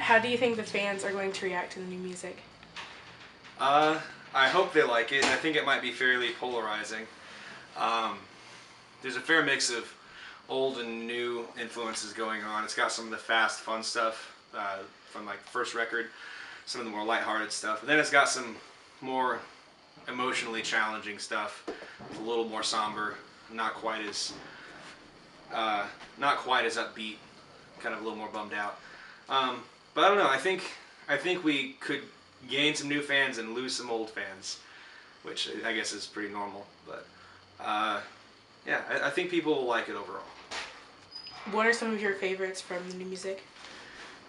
How do you think the fans are going to react to the new music? I hope they like it. I think it might be fairly polarizing. Um, there's a fair mix of old and new influences going on. It's got some of the fast, fun stuff from like the first record, some of the more lighthearted stuff. And then it's got some more emotionally challenging stuff, a little more somber, not quite as not quite as upbeat, kind of a little more bummed out. But I don't know. I think we could gain some new fans and lose some old fans, which I guess is pretty normal. But yeah, I think people will like it overall. What are some of your favorites from the new music?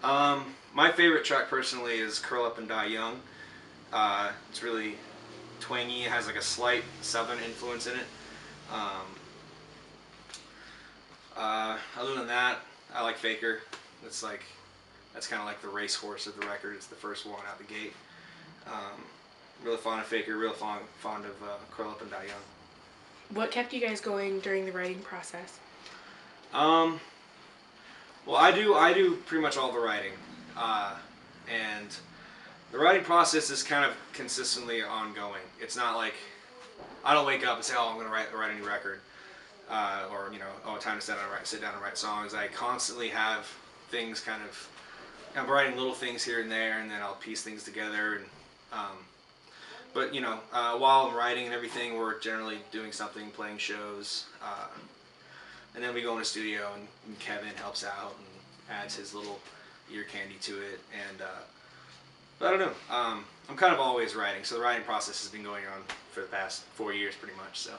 My favorite track personally is "Curl Up and Die Young." It's really twangy. It has like a slight southern influence in it. Um, Other than that, I like Faker. That's kind of like the racehorse of the record. It's the first one out the gate. Um, Really fond of Faker. Real fond of Curl Up and Die Young. What kept you guys going during the writing process? Um, well, I do pretty much all the writing, and the writing process is kind of consistently ongoing. It's not like I don't wake up and say, "Oh, I'm going to write a new record," or "Oh, time to sit down and write songs." I constantly have things kind of. I'm writing little things here and there, and then I'll piece things together. And but while I'm writing and everything, we're generally doing something, playing shows, and then we go in the studio, and Kevin helps out and adds his little ear candy to it. And but I don't know. I'm kind of always writing, so the writing process has been going on for the past 4 years, pretty much. So.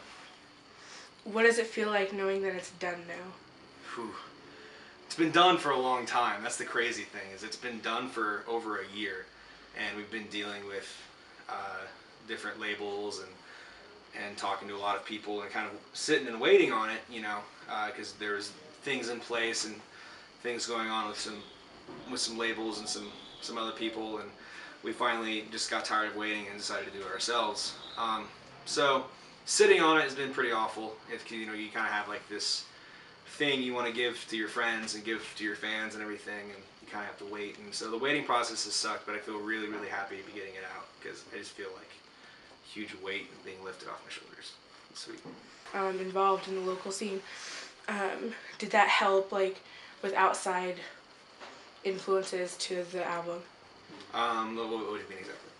What does it feel like knowing that it's done now? Whew. It's been done for a long time. That's the crazy thing, is it's been done for over a year, and we've been dealing with different labels and talking to a lot of people and kind of sitting and waiting on it, because there's things in place and things going on with some labels and some other people, and we finally just got tired of waiting and decided to do it ourselves. So sitting on it has been pretty awful. If you kind of have like this thing you want to give to your friends and give to your fans and everything, and you kind of have to wait. And so the waiting process has sucked, but I feel really, really happy to be getting it out, because I just feel like a huge weight being lifted off my shoulders. It's sweet. Involved in the local scene. Did that help, like, with outside influences to the album? What do you mean exactly?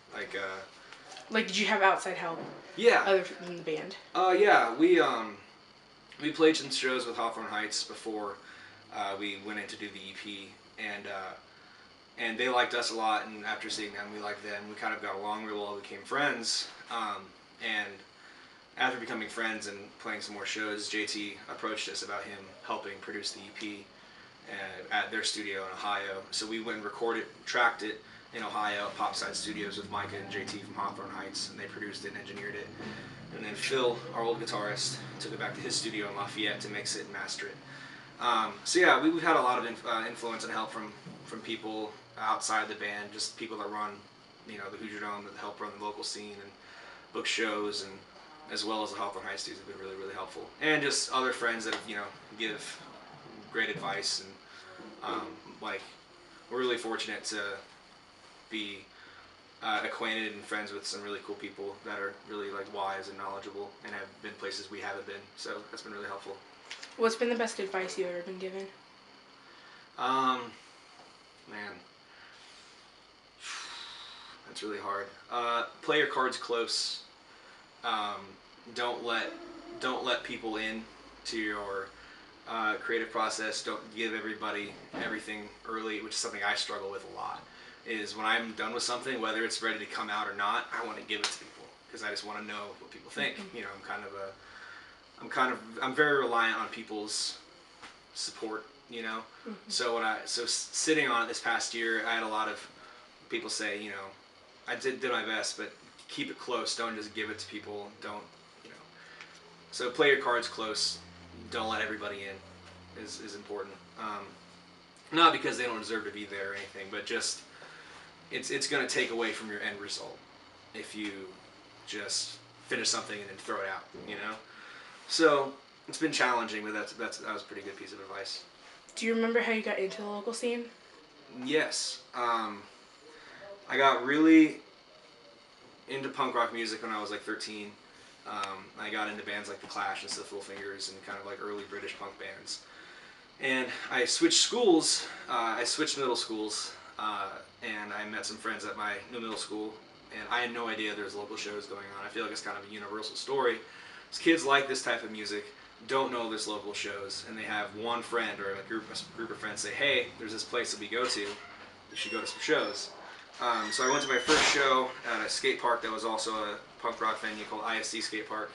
Like, did you have outside help Yeah. other than the band? Yeah. We played some shows with Hawthorne Heights before we went in to do the EP, and they liked us a lot. And after seeing them, we liked them. We kind of got along real well. We became friends. And after becoming friends and playing some more shows, JT approached us about him helping produce the EP at their studio in Ohio. So we went and tracked it in Ohio, Popside Studios, with Micah and JT from Hawthorne Heights, and they produced it and engineered it. And then Phil, our old guitarist, took it back to his studio in Lafayette to mix it and master it. So yeah, we've had a lot of influence and help from people outside the band, just people that run, the Hoosier Dome, that help run the local scene and book shows, and as well as the Hawthorne Heights dudes have been really, really helpful. And just other friends that have, give great advice, and we're really fortunate to be acquainted and friends with some really cool people that are really wise and knowledgeable and have been places we haven't been. So that's been really helpful. What's been the best advice you've ever been given? Man, that's really hard. Play your cards close. Don't let people in to your creative process. Don't give everybody everything early, which is something I struggle with a lot. Is when I'm done with something, whether it's ready to come out or not, I want to give it to people because I just want to know what people think. I'm very reliant on people's support. So sitting on it this past year, I had a lot of people say, I did my best, but keep it close. Don't just give it to people. Don't. So play your cards close. Don't let everybody in is important. Not because they don't deserve to be there or anything, but just it's going to take away from your end result if you just finish something and then throw it out. So it's been challenging, but that was a pretty good piece of advice. Do you remember how you got into the local scene? Yes. I got really into punk rock music when I was like 13. I got into bands like The Clash and Stiff Little Fingers and kind of like early British punk bands. And I switched schools. I switched middle schools, and I met some friends at my new middle school. And I had no idea there's local shows going on. I feel like it's kind of a universal story. Kids like this type of music don't know there's local shows, and they have one friend or a group of friends say, "Hey, there's this place that we go to. You should go to some shows." So I went to my first show at a skate park that was also a punk rock venue called ISD Skate Park,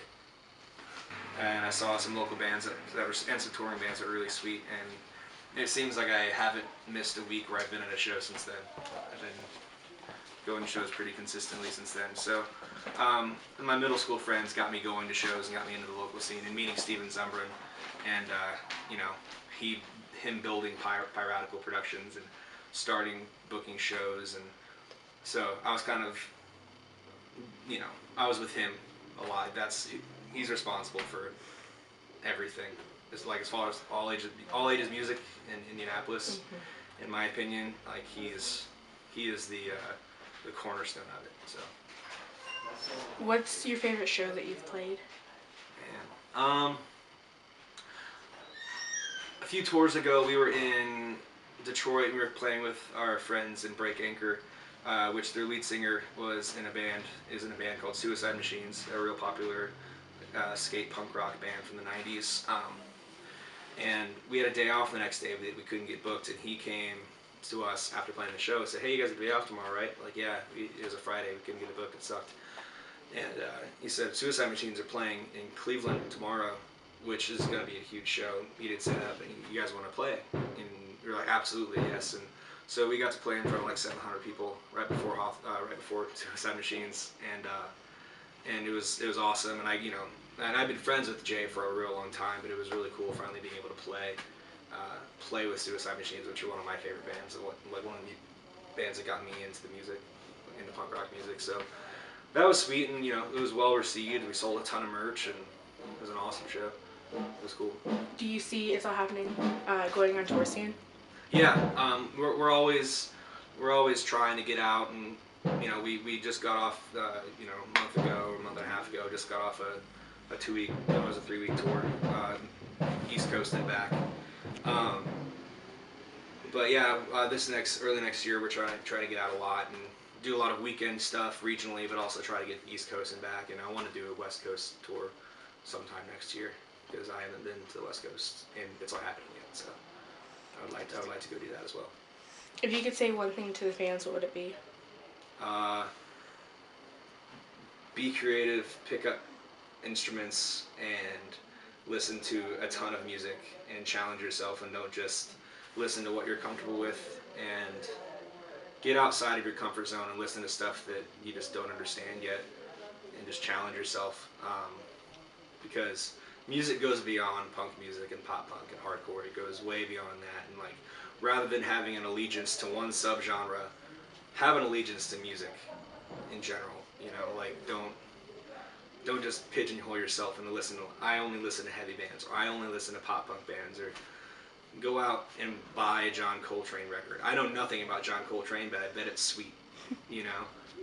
and I saw some local bands that were, and some touring bands that were really sweet. And it seems like I haven't missed a week where I've been at a show since then. I've been going to shows pretty consistently since then. So my middle school friends got me going to shows and got me into the local scene and meeting Steven Zumbrin, and you know, him building Piratical Productions and starting booking shows. And so I was kind of, you know, I was with him a lot. He's responsible for everything. It's like as far as all ages music in Indianapolis, in my opinion, like he is the cornerstone of it. So. What's your favorite show that you've played? Man, a few tours ago, we were in Detroit and we were playing with our friends in Break Anchor, which their lead singer is in a band called Suicide Machines, a real popular skate punk rock band from the 90s. And we had a day off the next day. We couldn't get booked, and he came to us after playing the show and said, "Hey, you guys have a day off tomorrow, right?" Like, yeah, it was a Friday. We couldn't get a book. It sucked. And he said, "Suicide Machines are playing in Cleveland tomorrow, which is going to be a huge show." He did say that, but you guys want to play? And we were like, absolutely, yes. And so we got to play in front of like 700 people right before Suicide Machines, and it was awesome. And and I've been friends with Jay for a real long time, but it was really cool finally being able to play with Suicide Machines, which are one of my favorite bands, and like one of the bands that got me into the music, into punk rock music. So that was sweet, and it was well received. We sold a ton of merch, and it was an awesome show. It was cool. Do you see it's all happening going on tour soon? Yeah, we're always trying to get out, and we just got off a month ago or a month and a half ago, just got off a 2-week, it was a 3-week tour, East Coast and back. But yeah, early next year we're trying to get out a lot and do a lot of weekend stuff regionally, but also try to get the East Coast and back. And I want to do a West Coast tour sometime next year because I haven't been to the West Coast and it's not happening yet. So I would like to go do that as well. If you could say one thing to the fans, what would it be? Be creative, pick up instruments, and listen to a ton of music and challenge yourself, and don't just listen to what you're comfortable with, and get outside of your comfort zone and listen to stuff that you just don't understand yet, and just challenge yourself, because music goes beyond punk music and pop punk and hardcore. It goes way beyond that, and like rather than having an allegiance to one subgenre, have an allegiance to music in general. Like don't just pigeonhole yourself and I only listen to heavy bands, or I only listen to pop punk bands, or go out and buy a John Coltrane record. I know nothing about John Coltrane, but I bet it's sweet,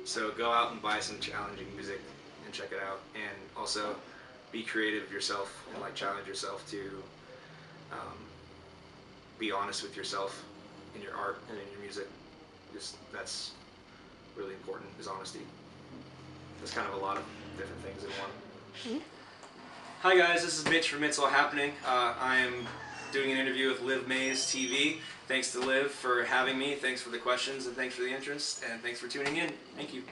So go out and buy some challenging music and check it out, and also be creative yourself and like challenge yourself to be honest with yourself in your art and in your music. That's really important, is honesty. There's kind of a lot of different things in one. Mm-hmm. Hi guys, this is Mitch from It's All Happening. I am doing an interview with Livmayestv. Thanks to Liv for having me, thanks for the questions, and thanks for the interest, and thanks for tuning in. Thank you.